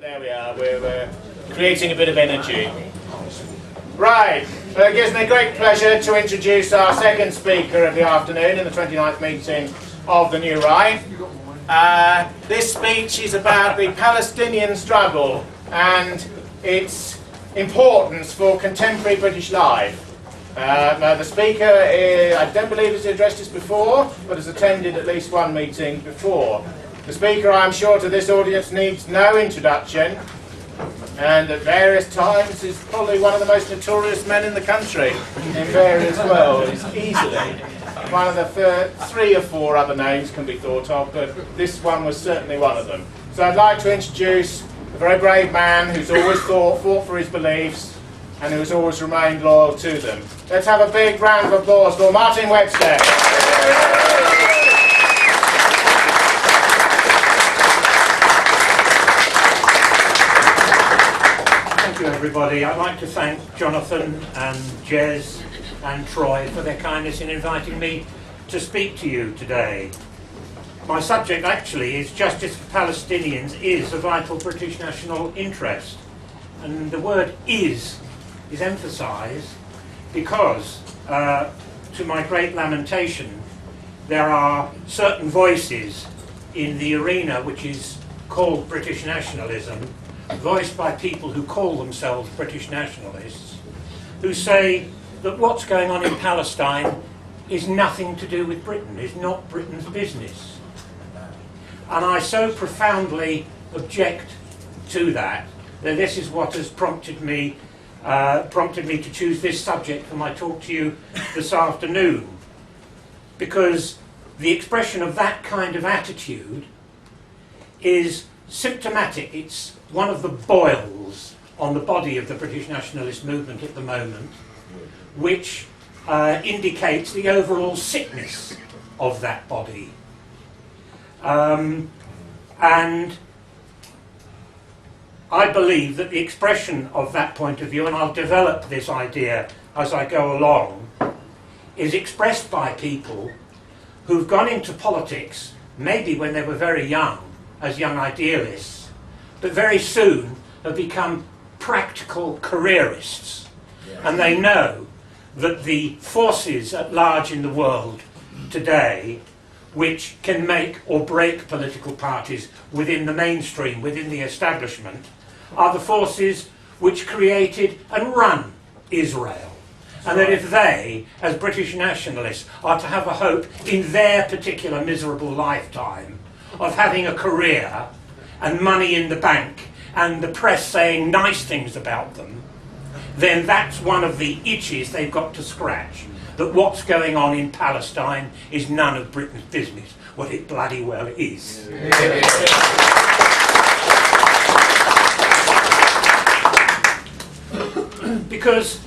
There we are, we're creating a bit of energy. Right, it gives me great pleasure to introduce our second speaker of the afternoon in the 29th meeting of the New Right. This speech is about the Palestinian struggle and its importance for contemporary British life. Now the speaker, I don't believe has addressed this before, but has attended at least one meeting before. The speaker, I'm sure, to this audience needs no introduction, and at various times is probably one of the most notorious men in the country in various worlds. Easily one of the 3 or 4 other names can be thought of, but this one was certainly one of them. So I'd like to introduce a very brave man who's always fought for his beliefs and who's always remained loyal to them. Let's have a big round of applause for Martin Webster. Thank you, everybody. I'd like to thank Jonathan and Jez and Troy for their kindness in inviting me to speak to you today. My subject actually is justice for Palestinians is a vital British national interest, and the word is emphasised because, to my great lamentation, there are certain voices in the arena which is called British nationalism, voiced by people who call themselves British nationalists, who say that what's going on in Palestine is nothing to do with Britain, is not Britain's business. And I so profoundly object to that this is what has prompted me to choose this subject for my talk to you this afternoon. Because the expression of that kind of attitude is symptomatic. It's one of the boils on the body of the British nationalist movement at the moment, which indicates the overall sickness of that body. And I believe that the expression of that point of view, and I'll develop this idea as I go along, is expressed by people who've gone into politics maybe when they were very young, as young idealists, but very soon have become practical careerists. And they know that the forces at large in the world today which can make or break political parties within the mainstream, within the establishment, are the forces which created and run Israel. And that if they, as British nationalists, are to have a hope in their particular miserable lifetime of having a career and money in the bank and the press saying nice things about them, then that's one of the itches they've got to scratch. That what's going on in Palestine is none of Britain's business. What it bloody well is. Because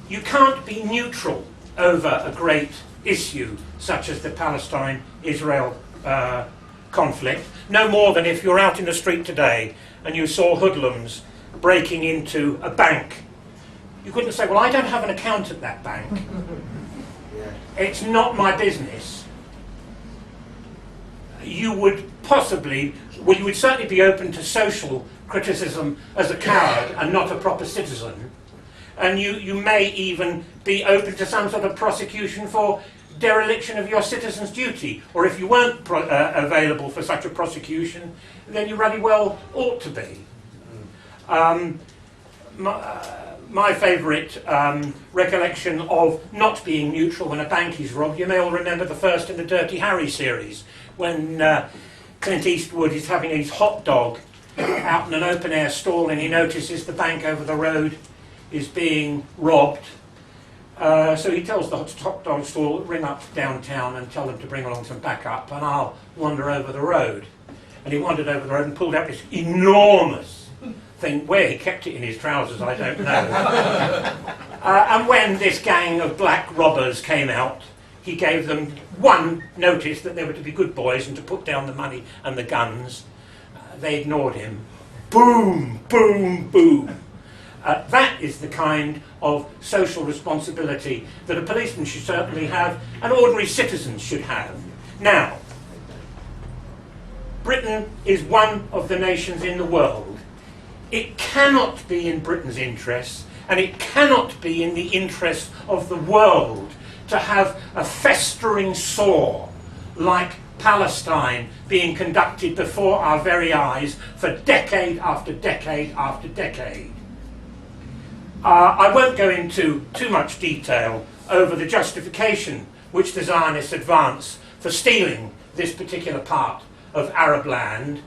you can't be neutral over a great issue such as the Palestine-Israel conflict, no more than if you're out in the street today and you saw hoodlums breaking into a bank. You couldn't say, well, I don't have an account at that bank. It's not my business. You would possibly, well, you would certainly be open to social criticism as a coward and not a proper citizen. And you may even be open to some sort of prosecution for dereliction of your citizen's duty. Or if you weren't available for such a prosecution, then you really well ought to be. My favourite recollection of not being neutral when a bank is robbed, you may all remember the first in the Dirty Harry series, when Clint Eastwood is having his hot dog out in an open-air stall and he notices the bank over the road is being robbed. So he tells the hot dog stall, ring up downtown and tell them to bring along some backup and I'll wander over the road. And he wandered over the road and pulled out this enormous thing. Where he kept it in his trousers, I don't know. And when this gang of black robbers came out, he gave them one notice that they were to be good boys and to put down the money and the guns. They ignored him. Boom, boom, boom. That is the kind of social responsibility that a policeman should certainly have and ordinary citizens should have. Now, Britain is one of the nations in the world it cannot be in Britain's interests, and it cannot be in the interest of the world to have a festering sore like Palestine being conducted before our very eyes for decade after decade after decade. I won't go into too much detail over the justification which the Zionists advance for stealing this particular part of Arab land.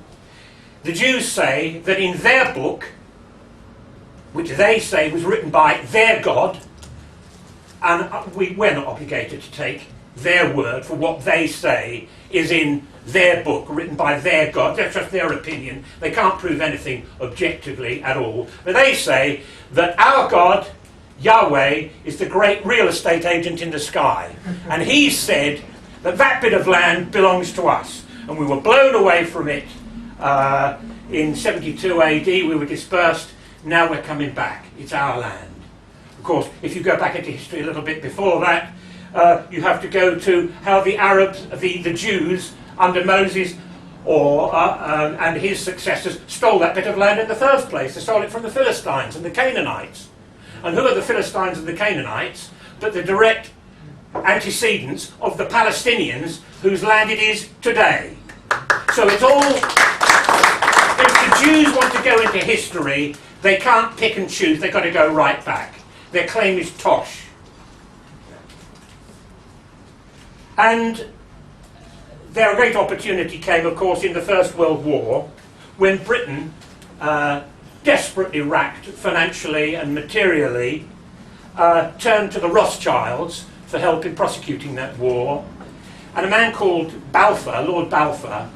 The Jews say that in their book, which they say was written by their God, and we're not obligated to take their word for what they say is in their book, written by their God. That's just their opinion. They can't prove anything objectively at all. But they say that our God, Yahweh, is the great real estate agent in the sky. And he said that that bit of land belongs to us. And we were blown away from it in 72 AD. We were dispersed. Now we're coming back. It's our land. Of course, if you go back into history a little bit before that, you have to go to how the Arabs, the Jews, under Moses and his successors, stole that bit of land in the first place. They stole it from the Philistines and the Canaanites. And who are the Philistines and the Canaanites but the direct antecedents of the Palestinians whose land it is today? So it's all... If the Jews want to go into history, they can't pick and choose. They've got to go right back. Their claim is tosh. And their great opportunity came, of course, in the First World War, when Britain, desperately racked financially and materially, turned to the Rothschilds for help in prosecuting that war. And a man called Balfour, Lord Balfour,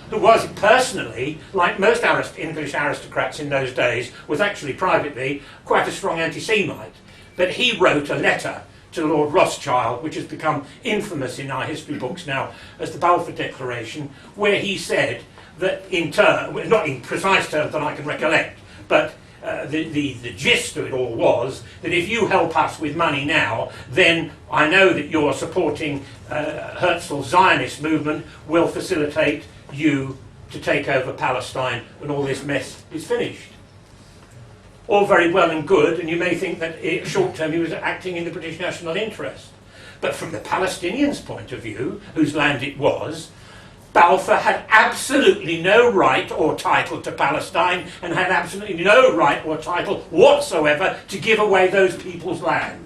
who was personally, like most English aristocrats in those days, was actually privately quite a strong anti-Semite. But he wrote a letter to Lord Rothschild, which has become infamous in our history books now as the Balfour Declaration, where he said that in turn, not in precise terms that I can recollect, but the gist of it all was that if you help us with money now, then I know that you're supporting Herzl's Zionist movement will facilitate you to take over Palestine when all this mess is finished. All very well and good, and you may think that short term he was acting in the British national interest. But from the Palestinians' point of view, whose land it was, Balfour had absolutely no right or title to Palestine and had absolutely no right or title whatsoever to give away those people's land.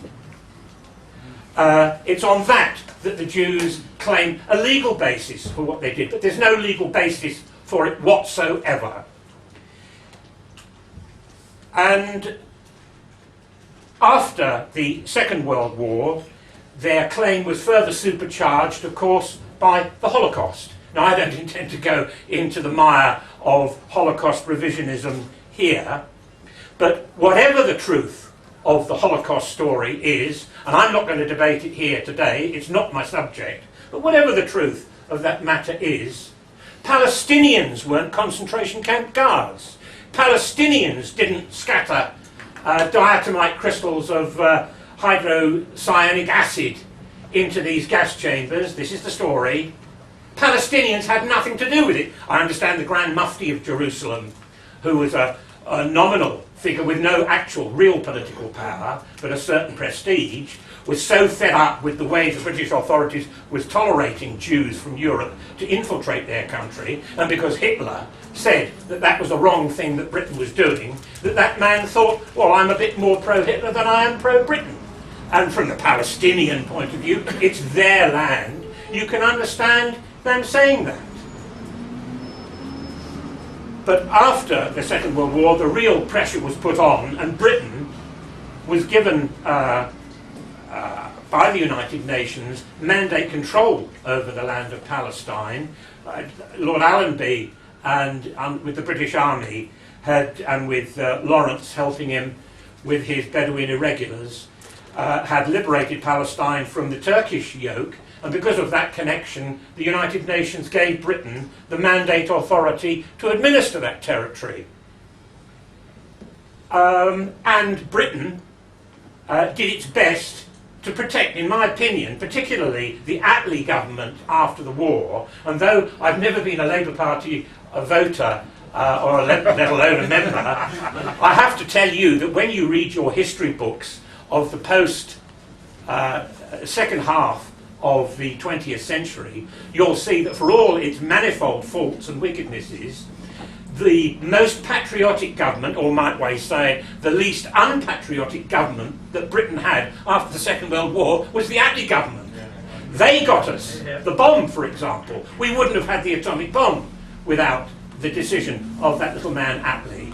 It's on that the Jews claim a legal basis for what they did, but there's no legal basis for it whatsoever. And after the Second World War, their claim was further supercharged, of course, by the Holocaust. Now, I don't intend to go into the mire of Holocaust revisionism here, but whatever the truth of the Holocaust story is, and I'm not going to debate it here today, it's not my subject, but whatever the truth of that matter is, Palestinians weren't concentration camp guards. Palestinians didn't scatter diatomite crystals of hydrocyanic acid into these gas chambers. This is the story. Palestinians had nothing to do with it. I understand the Grand Mufti of Jerusalem, who was a nominal figure with no actual real political power, but a certain prestige, was so fed up with the way the British authorities was tolerating Jews from Europe to infiltrate their country, and because Hitler said that that was a wrong thing that Britain was doing, that man thought, well, I'm a bit more pro-Hitler than I am pro-Britain. And from the Palestinian point of view, it's their land. You can understand them saying that. But after the Second World War, the real pressure was put on, and Britain was given by the United Nations mandate control over the land of Palestine. Lord Allenby and with the British Army and with Lawrence helping him with his Bedouin irregulars, had liberated Palestine from the Turkish yoke, and because of that connection, the United Nations gave Britain the mandate authority to administer that territory. And Britain did its best to protect, in my opinion, particularly the Attlee government after the war. And though I've never been a Labour Party voter or let alone a member, I have to tell you that when you read your history books of the second half of the 20th century, you'll see that for all its manifold faults and wickednesses, the most patriotic government, or might we say the least unpatriotic government that Britain had after the Second World War was the Attlee government. They got us the bomb, for example. We wouldn't have had the atomic bomb without the decision of that little man Attlee.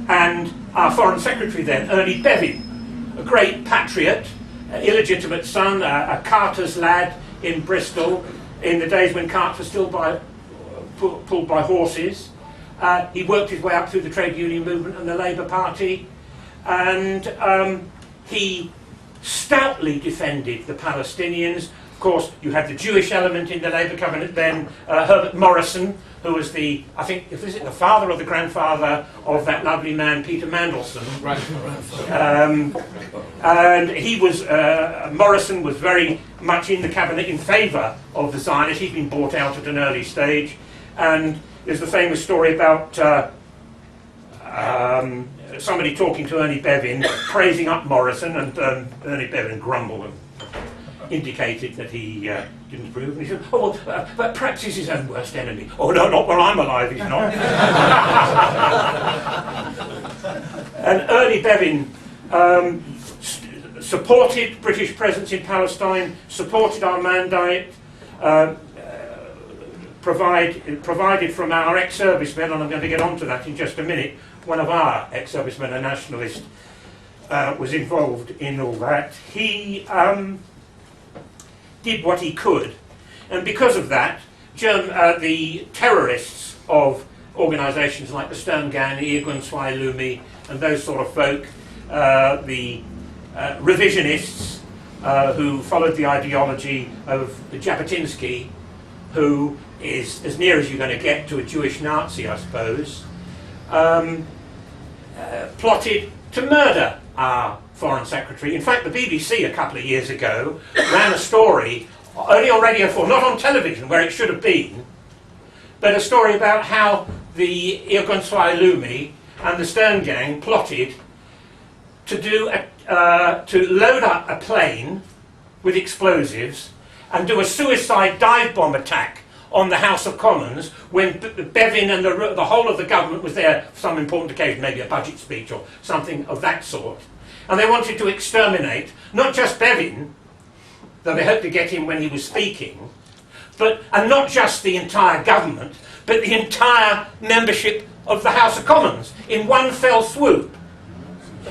And our Foreign Secretary then, Ernie Bevin, a great patriot, illegitimate son, a carter's lad in Bristol in the days when carts were still pulled by horses. He worked his way up through the trade union movement and the Labour Party, and he stoutly defended the Palestinians. Of course, you had the Jewish element in the Labour cabinet then, Herbert Morrison, who was the father or the grandfather of that lovely man, Peter Mandelson. Right. And he was, Morrison was very much in the cabinet in favour of the Zionists. He'd been bought out at an early stage. And there's the famous story about somebody talking to Ernie Bevin, praising up Morrison, and Ernie Bevin grumbled and indicated that he didn't approve. And he said, "Oh, well, but perhaps he's his own worst enemy." "Oh, no, not while I'm alive, he's not." And Ernie Bevin supported British presence in Palestine, supported our mandate, provided from our ex-servicemen, and I'm going to get onto that in just a minute. One of our ex-servicemen, a nationalist, was involved in all that. He did what he could, and because of that, the terrorists of organisations like the Stone Gang, the Irgun Swai Lumi, and those sort of folk, the revisionists who followed the ideology of the Jabotinsky, who is as near as you're going to get to a Jewish Nazi, I suppose, plotted to murder our Foreign Secretary. In fact, the BBC a couple of years ago ran a story, only on Radio 4, not on television where it should have been, but a story about how the Irgun Swai Lumi and the Stern Gang plotted to to load up a plane with explosives and do a suicide dive bomb attack on the House of Commons when Bevin and the whole of the government was there for some important occasion, maybe a budget speech or something of that sort. And they wanted to exterminate not just Bevin, though they hoped to get him when he was speaking, and not just the entire government, but the entire membership of the House of Commons in one fell swoop.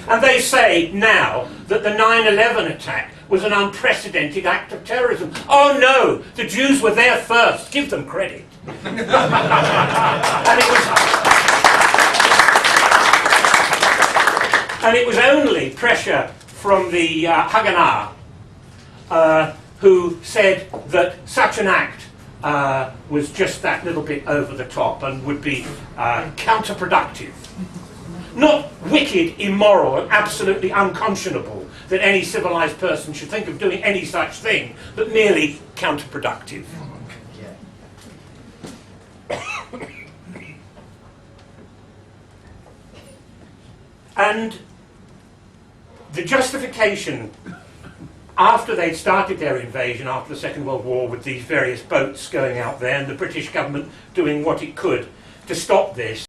And they say now that the 9/11 attack was an unprecedented act of terrorism. Oh no, the Jews were there first. Give them credit. And it was only pressure from the Haganah who said that such an act was just that little bit over the top and would be counterproductive. Not wicked, immoral, and absolutely unconscionable that any civilized person should think of doing any such thing, but merely counterproductive. And the justification, after they'd started their invasion after the Second World War with these various boats going out there and the British government doing what it could to stop this,